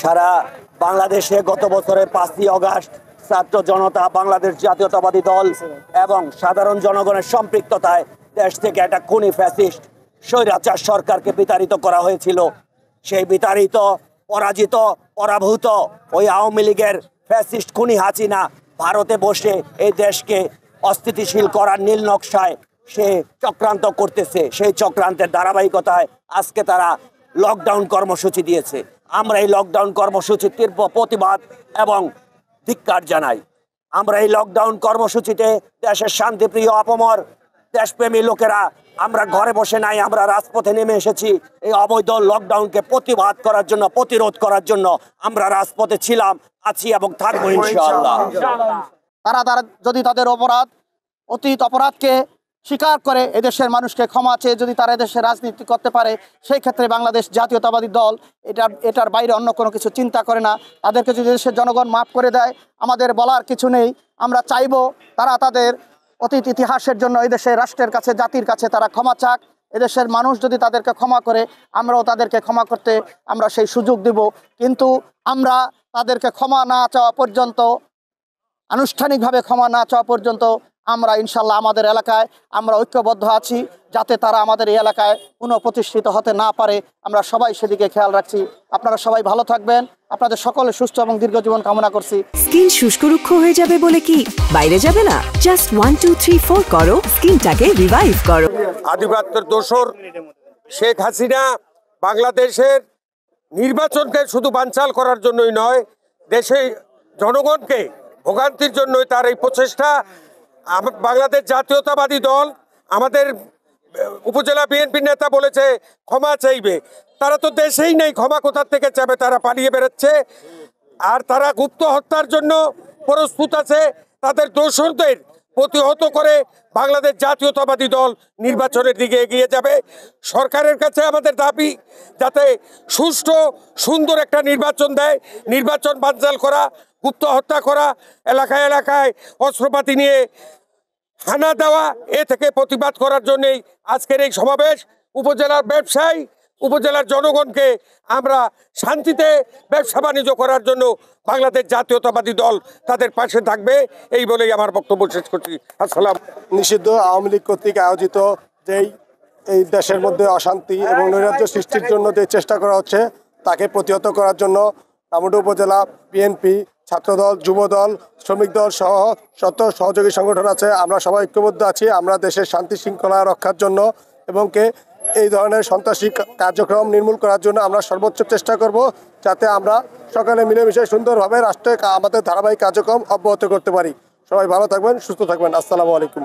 সারা বাংলাদেশে গত বছরের 5ই আগস্ট ছাত্র জনতা, বাংলাদেশ জাতীয়তাবাদী দল এবং সাধারণ জনগণের সম্পৃক্ততায় দেশ থেকে একটা খুনি ফ্যাসিস্ট স্বৈরাচার সরকারকে বিতাড়িত করা হয়েছিল। সেই বিতাড়িত, পরাজিত, পরাভূত ওই আওয়ামী লীগের ফ্যাসিস্ট খুনি হাসিনা ভারতে বসে এই দেশকে অস্থিতিশীল করার নীল নকশায় সে চক্রান্ত করতেছে। সেই চক্রান্তের ধারাবাহিকতায় আজকে তারা লকডাউন কর্মসূচি দিয়েছে। আমরা এই লকডাউন কর্মসূচির তীব্র প্রতিবাদ এবং ধিক্কার জানাই। আমরা এই লকডাউন কর্মসূচিতে দেশের শান্তিপ্রিয় অপমর দেশপ্রেমী লোকেরা আমরা ঘরে বসে নাই, আমরা রাজপথে নেমে এসেছি। এই অবৈধ লকডাউনকে প্রতিবাদ করার জন্য, প্রতিরোধ করার জন্য আমরা রাজপথে ছিলাম, আছি এবং থাকবো ইনশাআল্লাহ। তারা যদি তাদের অতীত অপরাধকে স্বীকার করে এদেশের মানুষকে ক্ষমা চেয়ে যদি তারা এদেশের রাজনীতি করতে পারে, সেই ক্ষেত্রে বাংলাদেশ জাতীয়তাবাদী দল এটার বাইরে অন্য কোনো কিছু চিন্তা করে না। তাদেরকে যদি দেশের জনগণ মাফ করে দেয়, আমাদের বলার কিছু নেই। আমরা চাইব তারা তাদের অতীত ইতিহাসের জন্য এদেশের রাষ্ট্রের কাছে, জাতির কাছে তারা ক্ষমা চাক। এদেশের মানুষ যদি তাদেরকে ক্ষমা করে, আমরাও তাদেরকে ক্ষমা করতে আমরা সেই সুযোগ দেব। কিন্তু আমরা তাদেরকে ক্ষমা না চাওয়া পর্যন্ত, আনুষ্ঠানিকভাবে ক্ষমা না চাওয়া পর্যন্ত আমরা ইনশাল্লাহ আমাদের এলাকায় আমরা ঐক্যবদ্ধ আছি, যাতে তারা আমাদের এই এলাকায় পুনঃপ্রতিষ্ঠিত হতে না পারে। আমরা সবাই সেদিকে খেয়াল রাখছি। আপনারা সবাই ভালো থাকবেন। আপনাদের সকলে সুস্থ এবং দীর্ঘ জীবন কামনা করছি। স্কিন শুষ্ক রুক্ষ হয়ে যাবে বলে কি বাইরে যাবে না? জাস্ট 1 2 3 4 করো, স্কিনটাকে রিভাইভ করো। আধিপত্যের দোসর শেখ হাসিনা বাংলাদেশের নির্বাচনকে শুধু বানচাল করার জন্যই নয়, দেশে জনগণকে ভোগান্তির জন্যই তার এই প্রচেষ্টা। বাংলাদেশ জাতীয়তাবাদী দল, আমাদের উপজেলা বিএনপি নেতা বলেছে ক্ষমা চাইবে। তারা তো দেশেই নেই, ক্ষমা কোথার থেকে চাবে? তারা পালিয়ে বেরোচ্ছে। আর তারা গুপ্ত হত্যার জন্য প্রস্তুত আছে। তাদের দোসরদের প্রতিহত করে বাংলাদেশ জাতীয়তাবাদী দল নির্বাচনের দিকে এগিয়ে যাবে। সরকারের কাছে আমাদের দাবি, যাতে সুষ্ঠু সুন্দর একটা নির্বাচন দেয়। নির্বাচন বানচাল করা, গুপ্ত হত্যা করা, এলাকায় এলাকায় অস্ত্রপাতি নিয়ে হানা দেওয়া, এ থেকে প্রতিবাদ করার জন্যই আজকের এই সমাবেশ। উপজেলার ব্যবসায়ী, উপজেলার জনগণকে আমরা শান্তিতে ব্যবসা বাণিজ্য করার জন্য বাংলাদেশ জাতীয়তাবাদী দল তাদের পাশে থাকবে, এই বলেই আমার বক্তব্য শেষ করছি। আসসালাম। নিষিদ্ধ আওয়ামী লীগ কর্তৃক আয়োজিত যেই এই দেশের মধ্যে অশান্তি এবং নৈরাজ্য সৃষ্টির জন্য যে চেষ্টা করা হচ্ছে, তাকে প্রতিহত করার জন্য আমুডু উপজেলা বিএনপি, ছাত্রদল, যুবদল, শ্রমিক দল সহ শত সহযোগী সংগঠন আছে। আমরা সবাই ঐক্যবদ্ধ আছি। আমরা দেশের শান্তি শৃঙ্খলা রক্ষার জন্য এবং এই ধরনের সন্ত্রাসী কার্যক্রম নির্মূল করার জন্য আমরা সর্বোচ্চ চেষ্টা করব, যাতে আমরা সকালে মিলেমিশে সুন্দরভাবে রাষ্ট্রে আমাদের ধারাবাহিক কার্যক্রম অব্যাহত করতে পারি। সবাই ভালো থাকবেন, সুস্থ থাকবেন। আসসালামু আলাইকুম।